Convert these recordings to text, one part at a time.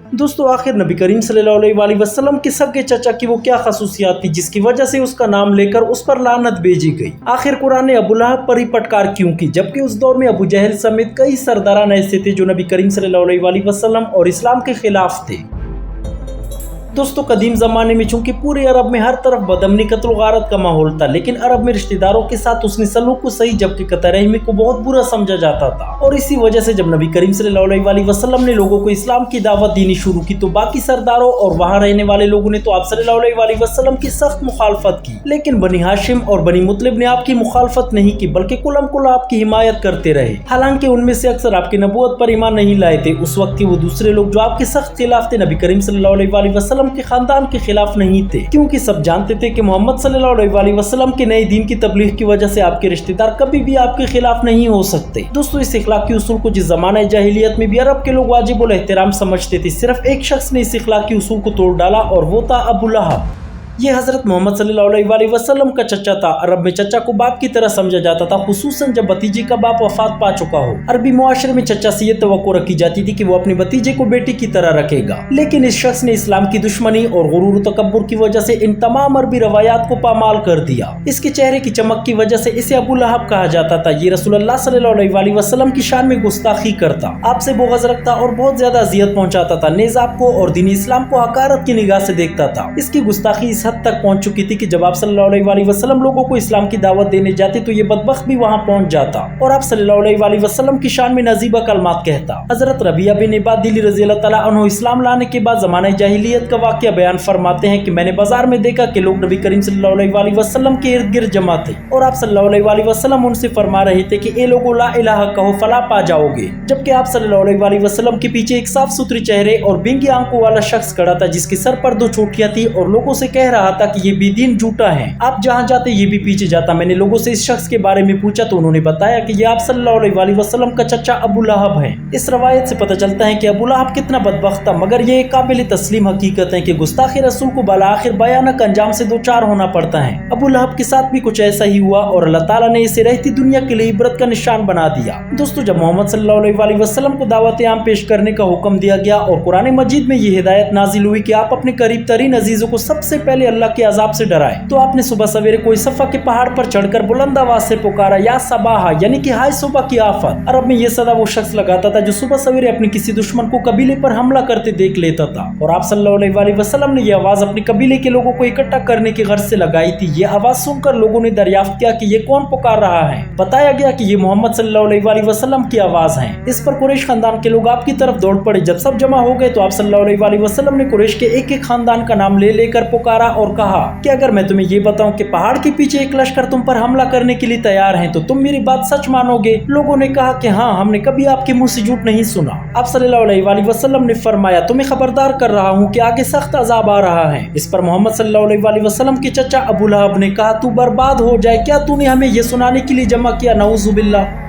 दोस्तों आखिर नबी करीम सल्लल्लाहु अलैहि वसल्लम के सगे चचा की वो क्या खसूसियात थी जिसकी वजह से उसका नाम लेकर उस पर लानत भेजी गई। आखिर कुरान ने अबू लहब पर ही पटकार क्यों की, जबकि उस दौर में अबू जहल समेत कई सरदारान ऐसे थे जो नबी करीम सल्लल्लाहु अलैहि वसल्लम और इस्लाम के खिलाफ थे। दोस्तों कदीम ज़माने में चूंकि पूरे अरब में हर तरफ बदअमनी कत्ल गारत का माहौल था, लेकिन अरब में रिश्तेदारों के साथ उसने सलूक को सही जबकि कतई रहमी को बहुत बुरा समझा जाता था। और इसी वजह से जब नबी करीम सल्लल्लाहु अलैहि वसल्लम ने लोगों को इस्लाम की दावत देनी शुरू की तो बाकी सरदारों और वहाँ रहने वाले लोगों ने तो आप सल्लल्लाहु अलैहि वसल्लम की सख्त मुखालफत की, लेकिन बनी हाशिम और बनी मुतलिब ने आपकी मुखालफत नहीं की बल्कि कुलम कुल आपकी हिमायत करते रहे। हालांकि उनमें से अक्सर आपकी नबूवत पर ईमान नहीं लाए थे। उस वक्त के वो दूसरे लोग जो आपके सख्त खिलाफ थे नबी करीम सल्लल्लाहु अलैहि वसल्लम के खानदान के खिलाफ नहीं थे, क्योंकि सब जानते थे कि मोहम्मद सल्लल्लाहु अलैहि वसल्लम के नए दीन की तबलीग की वजह से आपके रिश्तेदार कभी भी आपके खिलाफ नहीं हो सकते। दोस्तों इस इखलाकी उसूल को जिस जमाने जाहिलियत में भी अरब के लोग वाजिबुल एहतराम समझते थे, सिर्फ एक शख्स ने इस इखलाकी उसूल को तोड़ डाला और वो था अबू लहब। ये हजरत मोहम्मद सल्लल्लाहु अलैहि वसल्लम का चचा था। अरब में चचा को बाप की तरह समझा जाता था, खुसूसन जब भतीजे का बाप वफात पा चुका हो। अरबी मुआशरे में चचा से ये तवक्को रखी जाती थी कि वो अपने भतीजे को बेटी की तरह रखेगा, लेकिन इस शख्स ने इस्लाम की दुश्मनी और गुरूर तकब्बुर की वजह से इन तमाम अरबी रवायात को पामाल कर दिया। इसके चेहरे की चमक की वजह से इसे अबू लहब कहा जाता था। ये रसूलुल्लाह सल्लल्लाहु अलैहि वसल्लम की शान में गुस्ताखी करता, आपसे बुग़्ज़ रखता और बहुत ज्यादा अजियत पहुंचाता था। नेज़ आपको और दीन इस्लाम को हकारत की निगाह से देखता था। इसकी गुस्ताखी इस हद तक पहुंच चुकी थी कि जब आप सल्लल्लाहु अलैहि वसल्लम लोगों को इस्लाम की दावत देने जाते तो ये बदबख्त भी वहां पहुंच जाता और आप सल्लल्लाहु अलैहि वसल्लम की शान में नजीबा कलमात कहता। हजरत रबिया बिन इबाद दिली रज़ी अल्लाह तआला अन्हु इस्लाम लाने के बाद ज़माने जाहिलियत का वाक़या बयान फरमाते हैं कि मैंने बाजार में देखा कि लोग नबी करीम सल्लल्लाहु अलैहि वसल्लम के इर्द गिर्द जमा थे और आप सल्लल्लाहु अलैहि वसल्लम उनसे फरमा रहे थे कि ए लोगों ला इलाहा कहो फला पा जाओगे, जबकि आप सल्लल्लाहु अलैहि वसल्लम के पीछे एक साफ सुथरे चेहरे और बिंगी आंखों वाला शख्स खड़ा था जिसके सर पर 2 चोटियां थी और लोगों से कह रहा था कि ये बेदीन झूठा है, आप जहाँ जाते ये भी पीछे जाता। मैंने लोगों से इस शख्स के बारे में पूछा तो उन्होंने बताया कि ये आप सल्लल्लाहु अलैहि वसल्लम का चचा अबू लहब है। इस रवायत से पता चलता है कि अबू लहब कितना बदबख्त था, मगर ये एक काबिल तस्लीम हकीकत है कि गुस्ताखी रसूल को बाला आखिर भयानक अंजाम से 2 चार होना पड़ता है। अबू लहब के साथ भी कुछ ऐसा ही हुआ और अल्लाह ताला ने इसे रहती दुनिया के लिए इबरत का निशान बना दिया। दोस्तों जब मोहम्मद सल्लल्लाहु अलैहि वसल्लम को दावत आम पेश करने का हुक्म दिया गया और कुरान मजीद में ये हिदायत नाजिल हुई कि आप अपने करीब तरीन अजीजों को सबसे पहले अल्लाह के अजाब से डराए, तो आपने सुबह सवेरे कोई सफा के पहाड़ पर चढ़कर बुलंद आवाज से पुकारा या सबाहा, यानी कि हाय सुबह की आफत। अरब में ये सदा वो शख्स लगाता था जो सुबह सवेरे अपने किसी दुश्मन को कबीले पर हमला करते देख लेता था और आप सल्लल्लाहु अलैहि वसल्लम ने ये आवाज अपने कबीले के लोगों को इकट्ठा करने की गर्ज से लगाई थी। ये आवाज सुनकर लोगों ने दरियाफ्त किया कि ये कौन पुकार रहा है। बताया गया कि ये मोहम्मद सल्लल्लाहु अलैहि वसल्लम की आवाज है। इस पर कुरैश खानदान के लोग आपकी तरफ दौड़ पड़े। जब सब जमा हो गए तो आप सल्लल्लाहु अलैहि वसल्लम ने कुरैश के एक एक खानदान का नाम ले लेकर पुकारा और कहा कि अगर मैं तुम्हें ये बताऊं कि पहाड़ के पीछे एक लश्कर तुम पर हमला करने के लिए तैयार है तो तुम मेरी बात सच मानोगे। लोगों ने कहा कि हाँ, हमने कभी आपके मुंह से झूठ नहीं सुना। आप सल्लल्लाहु अलैहि वसल्लम ने फरमाया तुम्हें खबरदार कर रहा हूँ कि आगे सख्त अजाब आ रहा है। इस पर मोहम्मद सल्लल्लाहु अलैहि वसल्लम के चचा अबू लहब ने कहा तू बर्बाद हो जाए, क्या तूने हमें ये सुनाने के लिए जमा किया? नऊजुबिल्लाह।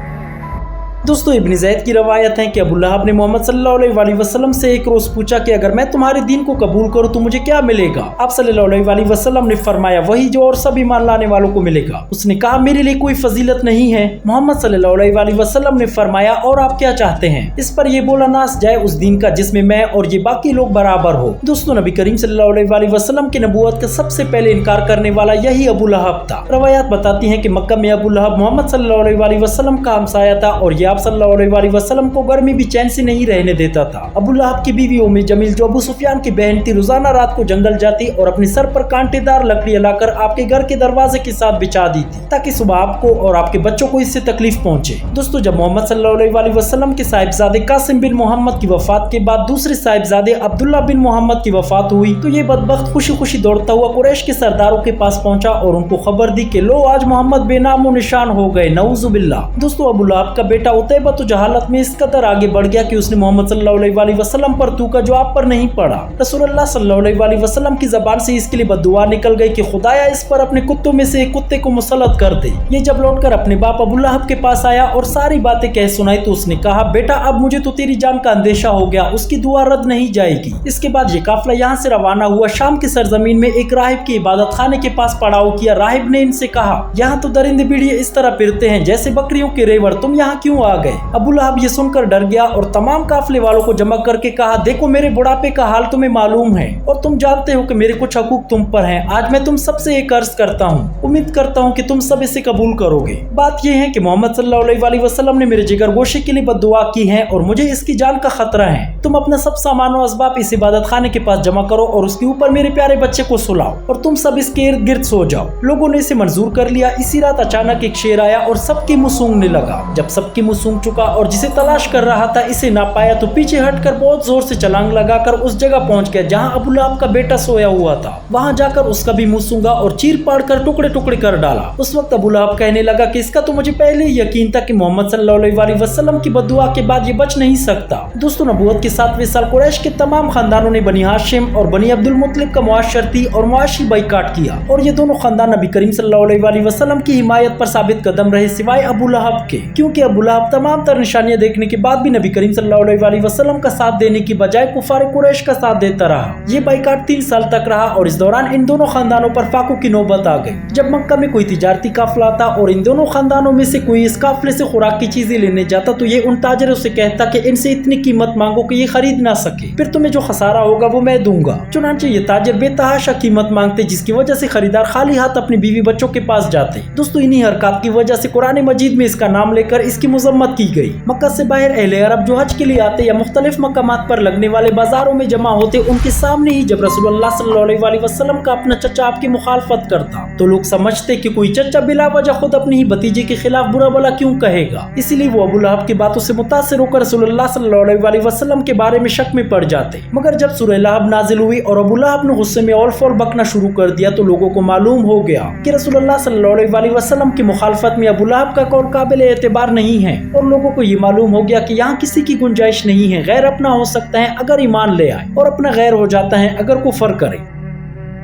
दोस्तों इब्न ज़ैद की रवायत है कि अबू लहब ने मोहम्मद सल्लल्लाहु अलैहि वसल्लम से एक रोज पूछा कि अगर मैं तुम्हारे दीन को कबूल करूं तो मुझे क्या मिलेगा? आप सल्लल्लाहु अलैहि वसल्लम ने फरमाया वही जो और सब ईमान लाने वालों को मिलेगा। उसने कहा मेरे लिए कोई फजीलत नहीं है। मोहम्मद सल्लल्लाहु अलैहि वसल्लम ने फरमाया और आप क्या चाहते हैं? इस पर यह बोला नास जाए उस दीन का जिसमें मैं और ये बाकी लोग बराबर हो। दोस्तों नबी करीम सल्लल्लाहु अलैहि वसल्लम की नबूवत का सबसे पहले इनकार करने वाला यही अबू लहब था। रवायात बताती है कि मक्का में अबू लहब मोहम्मद सल्लल्लाहु अलैहि वसल्लम का हमसाया था और ये आप सल्लल्लाहु अलैहि वसल्लम को गर्मी भी चैन से नहीं रहने देता था। अबू लहब की बीवी उम्मे जमील जो अबू सुफियान की बहन थी रोजाना रात को जंगल जाती और अपने सर पर कांटेदार लकड़ी लाकर आपके घर के दरवाजे के साथ बिछा दी थी ताकि सुबह आपको और आपके बच्चों को इससे तकलीफ पहुंचे। दोस्तों जब मोहम्मद सल्लल्लाहु अलैहि वसल्लम के साहिबजादे कासिम बिन मोहम्मद की वफात के बाद दूसरे साहिबजादे अब्दुल्ला बिन मोहम्मद की वफात हुई तो ये बदबख्त खुशी खुशी दौड़ता हुआ कुरैश के सरदारों के पास पहुंचा और उनको खबर दी कि लो आज मोहम्मद बेनामो निशान हो गए। नऊजुबिल्लाह। दोस्तों अबू लहब का बेटा उतैबा तो जहालत में इस कदर आगे बढ़ गया कि उसने मोहम्मद सल्लल्लाहु अलैहि वसल्लम पर थूका जो आप पर नहीं पड़ा। रसूलुल्लाह सल्लल्लाहु अलैहि वसल्लम की ज़बान से इसके लिए बद्दुआ निकल गई कि खुदाया इस पर अपने कुत्तों में से एक कुत्ते को मुसल्लत कर दे। ये जब लौटकर अपने बाप अबू लहब के पास आया और सारी बातें कह सुनाई तो उसने कहा बेटा अब मुझे तो तेरी जान का अंदेशा हो गया, उसकी दुआ रद्द नहीं जाएगी। इसके बाद ये काफिला यहाँ से रवाना हुआ। शाम के सरजमीन में एक राहिब की इबादत खाने के पास पड़ाव किया। राहिब ने इनसे कहा यहाँ तो दरिंदे बिड़िए इस तरह फिरते हैं जैसे बकरियों के रेवड़, तुम यहाँ क्यों आ गए। अबू लहब ये सुनकर डर गया और तमाम काफिले वालों को जमा करके कहा, देखो मेरे बुढ़ापे का हाल तुम्हें मालूम है और तुम जानते हो कि मेरे कुछ हकूक तुम पर हैं। आज मैं तुम सबसे एक अर्ज करता हूँ, उम्मीद करता हूँ कि तुम सब इसे कबूल करोगे। बात यह है कि मोहम्मद सल्लल्लाहु अलैहि वसल्लम ने मेरे जिगर गोशे के लिए बद्दुआ की है और मुझे इसकी जान का खतरा है। तुम अपना सब सामान और असबाब इस इबादत खाने के पास जमा करो और उसके ऊपर मेरे प्यारे बच्चे को सुलाओ और तुम सब इसके इर्द गिर्द सो जाओ। लोगों ने इसे मंजूर कर लिया। इसी रात अचानक एक शेर आया और सबकी मुंह सूंघने लगा। जब सबकी मुंह सूंघ चुका और जिसे तलाश कर रहा था इसे ना पाया तो पीछे हटकर बहुत जोर से छलांग लगाकर उस जगह पहुंच गया जहां अबू लहब का बेटा सोया हुआ था। वहां जाकर उसका भी मुंह सूंघा और चीर पाड़ कर टुकड़े टुकड़े कर डाला। उस वक्त अबू लहब कहने लगा कि इसका तो मुझे पहले ही यकीन था कि मोहम्मद सल्लल्लाहु अलैहि वसल्लम की बद्दुआ के बाद ये बच नहीं सकता। दोस्तों, नबूवत के 7वें साल कुरैश के तमाम खानदानों ने बनी हाशिम और बनी अब्दुल मुत्तलिब का मुआशरती और मुआशी बाइकाट किया और ये दोनों खानदान नबी करीम सल्लल्लाहु अलैहि वसल्लम की हिमायत पर साबित कदम रहे सिवाय अबू लहब के, क्योंकि अबू लहब तमाम तर निशानियां देखने के बाद भी नबी करीम सल्लल्लाहु अलैहि वसल्लम का साथ देने की बजाय कुफार कुरैश का साथ देता रहा। ये बाइकाट 3 साल तक रहा और इस दौरान इन दोनों खानदानों पर फाकों की नौबत आ गई। जब मक्का में कोई तिजारती काफिला आता और इन दोनों खानदानों में से कोई इस काफिले से खुराक की चीजें लेने जाता तो ये उन ताजरों से कहता कि इनसे इतनी कीमत मांगो कि ये खरीद ना सके, फिर तुम्हें जो खसारा होगा वो मैं दूंगा। चुनांचे ये ताजर बेतहाशा कीमत मांगते जिसकी वजह से खरीदार खाली हाथ अपनी बीवी बच्चों के पास जाते। दोस्तों, इन्हीं हरकत की वजह से कुरान मजीद में इसका नाम लेकर इसकी मुजम्मत की गई। मक्का से बाहर अहले अरब जो हज के लिए आते या मुख्तलिफ मकामात पर लगने वाले बाजारों में जमा होते, उनके सामने ही जब रसूलुल्लाह सल्लल्लाहु अलैहि वसल्लम का अपना चचा आपकी मुखालफत करता तो लोग समझते कि कोई चचा बिला वजह खुद अपनी ही भतीजे के खिलाफ बुरा भला क्यों कहेगा। इसीलिए वो अबू लहब की बातों से मुतासिर होकर रसूलुल्लाह सल्लल्लाहु अलैहि वसल्लम के बारे में शक में पड़ जाते। मगर जब सूरह लहब नाजिल हुई और अबू लहब ने गुस्से में औल फौल बकना शुरू कर दिया तो लोगों को मालूम हो गया कि रसूलुल्लाह सल्लल्लाहु अलैहि वसल्लम की मुखालफत में अबू लहब का कौल काबिल एतबार नहीं है और लोगों को ये मालूम हो गया कि यहाँ किसी की गुंजाइश नहीं है। गैर अपना हो सकता है अगर ईमान ले आए और अपना गैर हो जाता है अगर कुफर करे।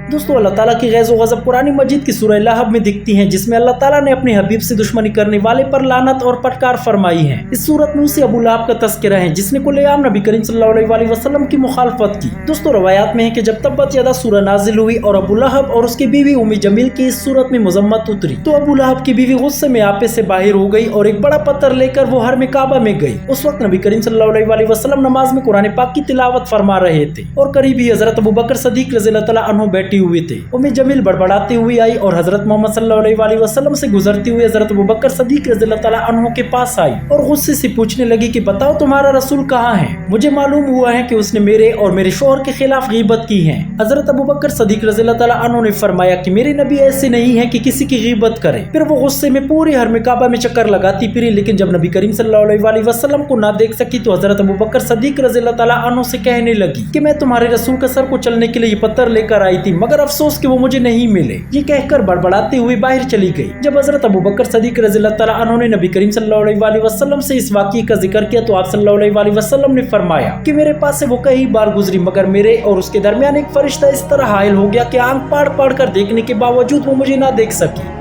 दोस्तों, अल्लाह ताला की गैज़ व गज़ब कुरान मजीद की सूरह लहब में दिखती हैं, जिसमें अल्लाह ताला ने अपने हबीब से दुश्मनी करने वाले पर लानत और फटकार फरमाई है। इस सूरत में उसी अबू लहब का तज़किरा है जिसने कुल्लेआम नबी करीम सल्लल्लाहु अलैहि वसल्लम की मुखालफत की। दोस्तों, रवायात में है कि जब तब्बत यदा सूरह नाजिल हुई और अबू लहब और उसकी बीवी उम्मी जमील की इस सूरत में मुजम्मत उतरी तो अबू लहब की बीवी गुस्से में आपे से बाहर हो गई और एक बड़ा पत्थर लेकर वो हरम काबा में गई। उस वक्त नबी करीम सल्लल्लाहु अलैहि वसल्लम नमाज में कुरान पाक की तिलावत फरमा रहे थे और करीब ही हजरत अबू बकर सदीक रज़ियल्लाहु तआला अन्हु बैठी हुई थे। उम्मी जमील बड़बड़ाती हुई आई और हजरत मोहम्मद सल्लल्लाहु अलैहि वसल्लम से गुजरती हुई हजरत अबू बकर सदीक रज़ियल्लाहु तआला अन्हु के पास आई और गुस्से से पूछने लगी कि बताओ तुम्हारा रसूल कहाँ है? मुझे मालूम हुआ है कि उसने मेरे और मेरे शोहर के खिलाफ गीबत की है। हजरत अबू बकर सदीक रज़ियल्लाहु तआला अन्हु ने फरमाया कि मेरे नबी ऐसे नहीं है कि किसी की गीबत करे। फिर वो गुस्से में पूरे हरम काबा में चक्कर लगाती फिरी, लेकिन जब नबी करीम सल्लल्लाहु अलैहि वसल्लम को ना देख सकी तो हजरत अबू बकर सदीक रज़ियल्लाहु तआला अन्हु से कहने लगी कि मैं तुम्हारे रसूल का सर को चलने के लिए ये पत्थर लेकर आई थी, मगर अफसोस कि वो मुझे नहीं मिले। ये कहकर बड़बड़ाते हुए बाहर चली गई। जब हजरत अबू बकर सदीक रज़ियल्लाहु तआला अन्हु ने नबी करीम सल्लल्लाहु अलैहि वसल्लम से इस वाक़ये का जिक्र किया तो आप सल्लल्लाहु अलैहि वसल्लम ने फरमाया कि मेरे पास से वो कई बार गुजरी मगर मेरे और उसके दरमियान एक फरिश्ता इस तरह हायल हो गया कि आंख पाड़ पाड़ कर देखने के बावजूद वो मुझे ना देख सकी।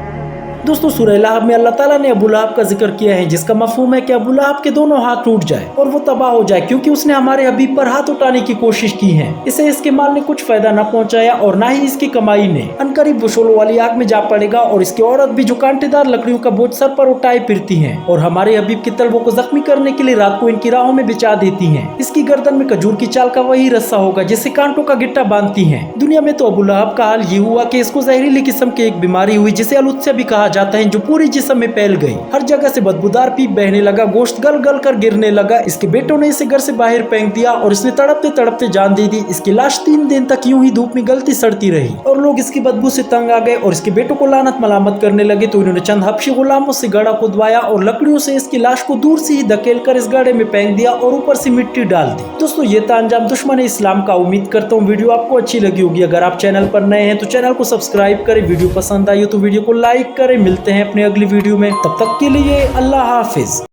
दोस्तों, सूरह लहब में अल्लाह ताला ने अबू लहब का जिक्र किया है जिसका मफहूम है कि अबू लहब के दोनों हाथ टूट जाए और वो तबाह हो जाए क्योंकि उसने हमारे हबीब पर हाथ उठाने की कोशिश की है। इसे इसके माल ने कुछ फायदा न पहुंचाया और ना ही इसकी कमाई ने। अनकरीब वो शोलों वाली आग में जा पड़ेगा और इसकी औरत भी जो कांटेदार लकड़ियों का बोझ सर पर उठाए फिरती है और हमारे हबीब की तलवों को जख्मी करने के लिए रात को इनकी राहों में बिछा देती है। इसकी गर्दन में खजूर की चाल का वही रस्सा होगा जिसे कांटों का गिट्टा बांधती है। दुनिया में तो अबू लहब का हाल ये हुआ कि इसको जहरीली किस्म की एक बीमारी हुई जिसे अलुत्सिया भी कहा जाता है, जो पूरी जिस्म में फैल गई। हर जगह से बदबूदार पीप बहने लगा, गोश्त गल गल कर गिरने लगा। इसके बेटों ने इसे घर से बाहर फेंक दिया और इसने तड़पते तड़पते जान दे दी। इसकी लाश 3 दिन तक यूं ही धूप में गलती सड़ती रही और लोग इसकी बदबू से तंग आ गए और इसके बेटों को लानत मलामत करने लगे। तो इन्होंने चंद हबशी गुलामों से गड्ढा खुदवाया और लकड़ियों से इसकी लाश को दूर से ही धकेल कर इस गड्ढे में फेंक दिया और ऊपर से मिट्टी डाल दी। दोस्तों, ये था अंजाम दुश्मन इस्लाम का। उम्मीद करता हूँ वीडियो आपको अच्छी लगी होगी। अगर आप चैनल पर नए हैं तो चैनल को सब्सक्राइब करें, वीडियो पसंद आई हो तो वीडियो को लाइक करें। मिलते हैं अपने अगली वीडियो में, तब तक के लिए अल्लाह हाफिज।